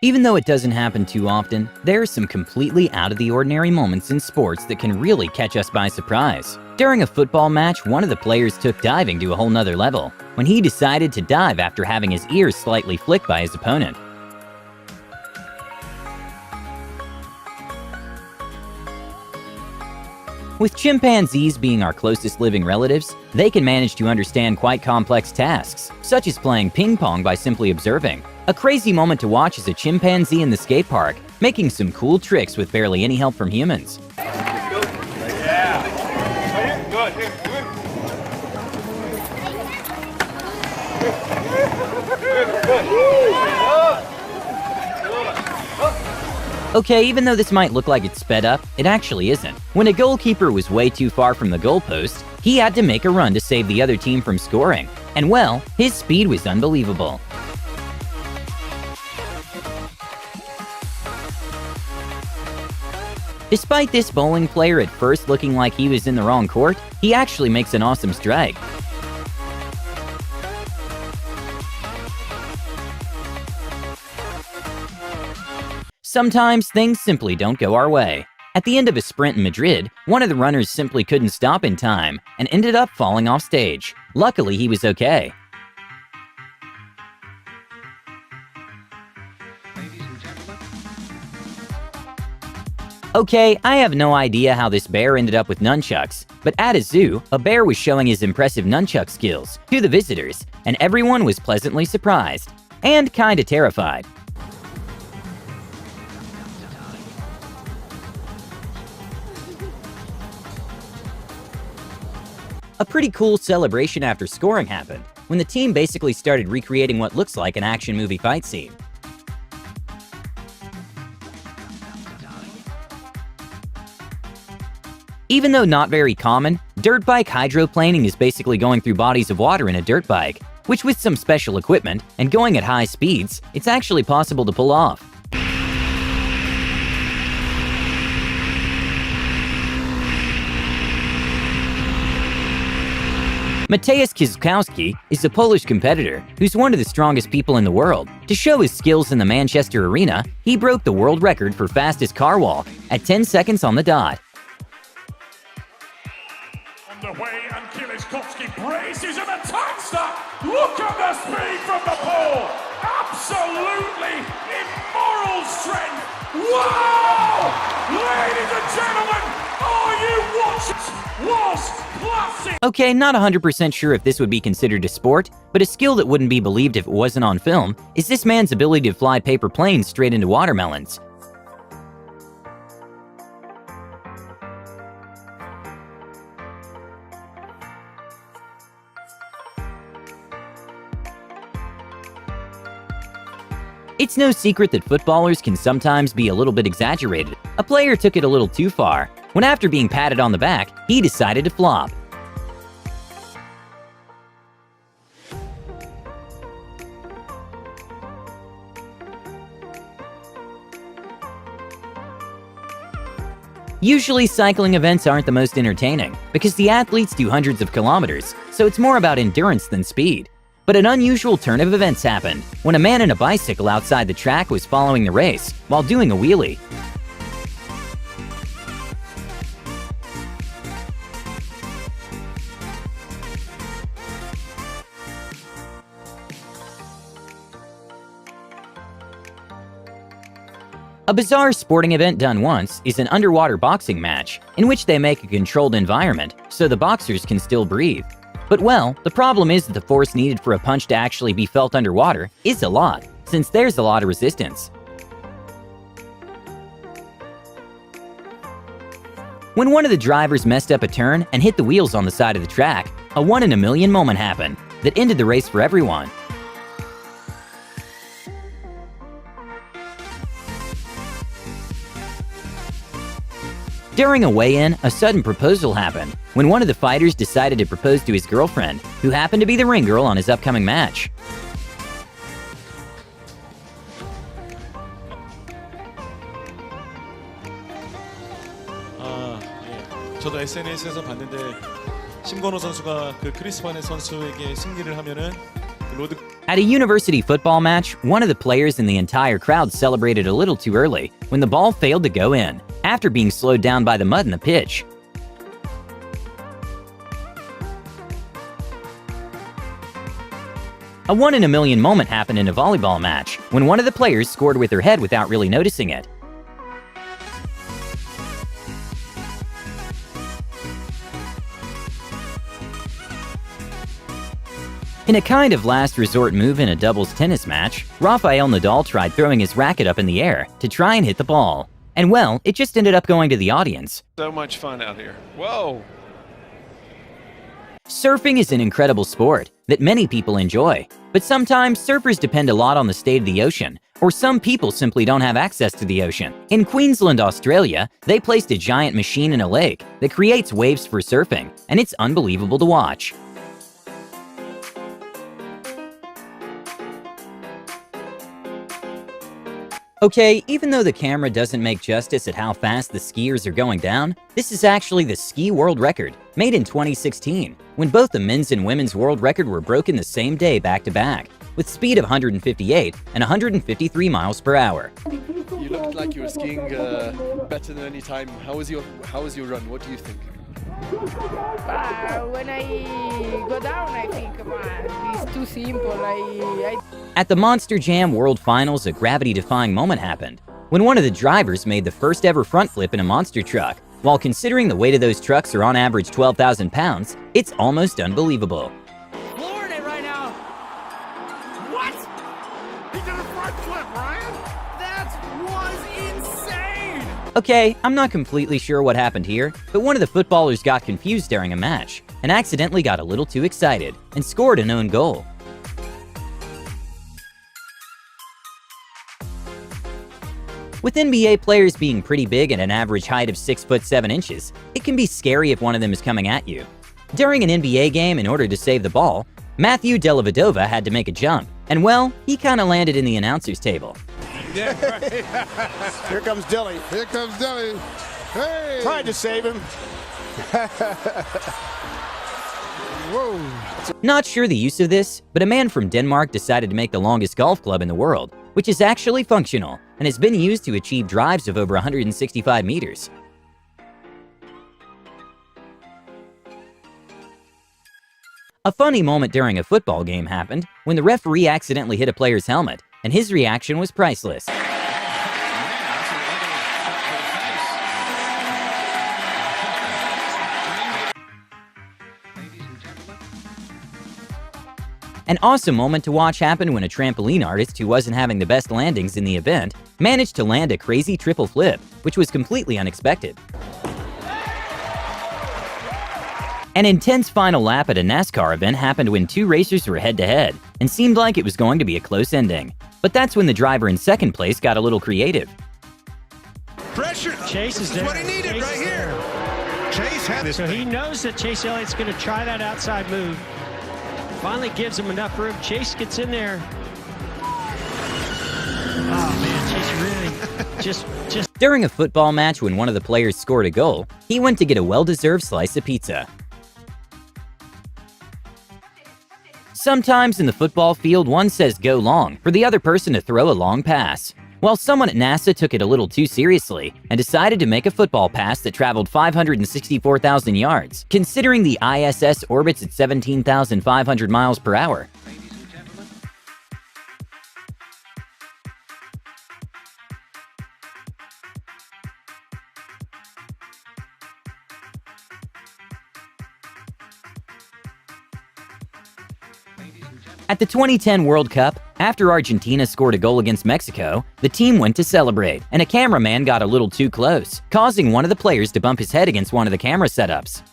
Even though it doesn't happen too often, there are some completely out-of-the-ordinary moments in sports that can really catch us by surprise. During a football match, one of the players took diving to a whole nother level when he decided to dive after having his ears slightly flicked by his opponent. With chimpanzees being our closest living relatives, they can manage to understand quite complex tasks, such as playing ping pong by simply observing. A crazy moment to watch is a chimpanzee in the skate park, making some cool tricks with barely any help from humans. Okay, even though this might look like it's sped up, it actually isn't. When a goalkeeper was way too far from the goalpost, he had to make a run to save the other team from scoring. And well, his speed was unbelievable. Despite this bowling player at first looking like he was in the wrong court, he actually makes an awesome strike. Sometimes things simply don't go our way. At the end of a sprint in Madrid, one of the runners simply couldn't stop in time and ended up falling off stage. Luckily, he was okay. Okay, I have no idea how this bear ended up with nunchucks, but at a zoo, a bear was showing his impressive nunchuck skills to the visitors, and everyone was pleasantly surprised and kinda terrified. A pretty cool celebration after scoring happened, when the team basically started recreating what looks like an action movie fight scene. Even though not very common, dirt bike hydroplaning is basically going through bodies of water in a dirt bike, which with some special equipment and going at high speeds, it's actually possible to pull off. Mateusz Kwiatkowski is a Polish competitor who's one of the strongest people in the world. To show his skills in the Manchester arena, he broke the world record for fastest car walk at 10 seconds on the dot. On the way, and Kwiatkowski braces him and touched that! Look at the speed from the pole! Absolutely immoral strength! Wow! Ladies and gentlemen, are you watching? Was classic! Okay, not 100% sure if this would be considered a sport, but a skill that wouldn't be believed if it wasn't on film is this man's ability to fly paper planes straight into watermelons. It's no secret that footballers can sometimes be a little bit exaggerated. A player took it a little too far, when after being patted on the back, he decided to flop. Usually cycling events aren't the most entertaining, because the athletes do hundreds of kilometers, so it's more about endurance than speed. But an unusual turn of events happened when a man in a bicycle outside the track was following the race while doing a wheelie. A bizarre sporting event done once is an underwater boxing match in which they make a controlled environment so the boxers can still breathe. But well, the problem is that the force needed for a punch to actually be felt underwater is a lot, since there's a lot of resistance. When one of the drivers messed up a turn and hit the wheels on the side of the track, a 1 in a million moment happened that ended the race for everyone. During a weigh-in, a sudden proposal happened when one of the fighters decided to propose to his girlfriend, who happened to be the ring girl on his upcoming match. 저도 SNS에서 봤는데 심건호 선수가 그 크리스 바네 선수에게 승리를 하면은 로드 At a university football match, one of the players in the entire crowd celebrated a little too early when the ball failed to go in, after being slowed down by the mud in the pitch. A one-in-a-million moment happened in a volleyball match, when one of the players scored with her head without really noticing it. In a kind of last resort move in a doubles tennis match, Rafael Nadal tried throwing his racket up in the air to try and hit the ball. And well, it just ended up going to the audience. So much fun out here. Whoa! Surfing is an incredible sport that many people enjoy, but sometimes surfers depend a lot on the state of the ocean, or some people simply don't have access to the ocean. In Queensland, Australia, they placed a giant machine in a lake that creates waves for surfing, and it's unbelievable to watch. Okay, even though the camera doesn't make justice at how fast the skiers are going down, this is actually the ski world record, made in 2016, when both the men's and women's world record were broken the same day back-to-back, with speed of 158 and 153 miles per hour. You looked like you were skiing better than any time. How was your run? What do you think? When I go down, I think, man, it's too simple. At the Monster Jam World Finals, a gravity-defying moment happened, when one of the drivers made the first ever front flip in a monster truck. While considering the weight of those trucks are on average 12,000 pounds, it's almost unbelievable. Flooring it right now. What? He did a front flip, Ryan. That was insane. Okay, I'm not completely sure what happened here, but one of the footballers got confused during a match and accidentally got a little too excited and scored an own goal. With NBA players being pretty big at an average height of 6'7" inches, it can be scary if one of them is coming at you. During an NBA game, in order to save the ball, Matthew Dellavedova had to make a jump, and well, he kinda landed in the announcer's table. Yeah, right. Here comes Dilly. Here comes Dilly. Hey! Tried to save him. Whoa. Not sure the use of this, but a man from Denmark decided to make the longest golf club in the world, which is actually functional and has been used to achieve drives of over 165 meters. A funny moment during a football game happened when the referee accidentally hit a player's helmet, and his reaction was priceless. An awesome moment to watch happened when a trampoline artist who wasn't having the best landings in the event managed to land a crazy triple flip, which was completely unexpected. An intense final lap at a NASCAR event happened when two racers were head-to-head and seemed like it was going to be a close ending. But that's when the driver in second place got a little creative. Pressure. Chase is there. What he needed Chase right is here. there. Chase had this. So he knows that Chase Elliott's going to try that outside move. Finally gives him enough room. Chase gets in there. Oh man, Chase really just. During a football match when one of the players scored a goal, he went to get a well-deserved slice of pizza. Sometimes in the football field, one says go long for the other person to throw a long pass. Well, someone at NASA took it a little too seriously and decided to make a football pass that traveled 564,000 yards, considering the ISS orbits at 17,500 miles per hour. At the 2010 World Cup, after Argentina scored a goal against Mexico, the team went to celebrate, and a cameraman got a little too close, causing one of the players to bump his head against one of the camera setups.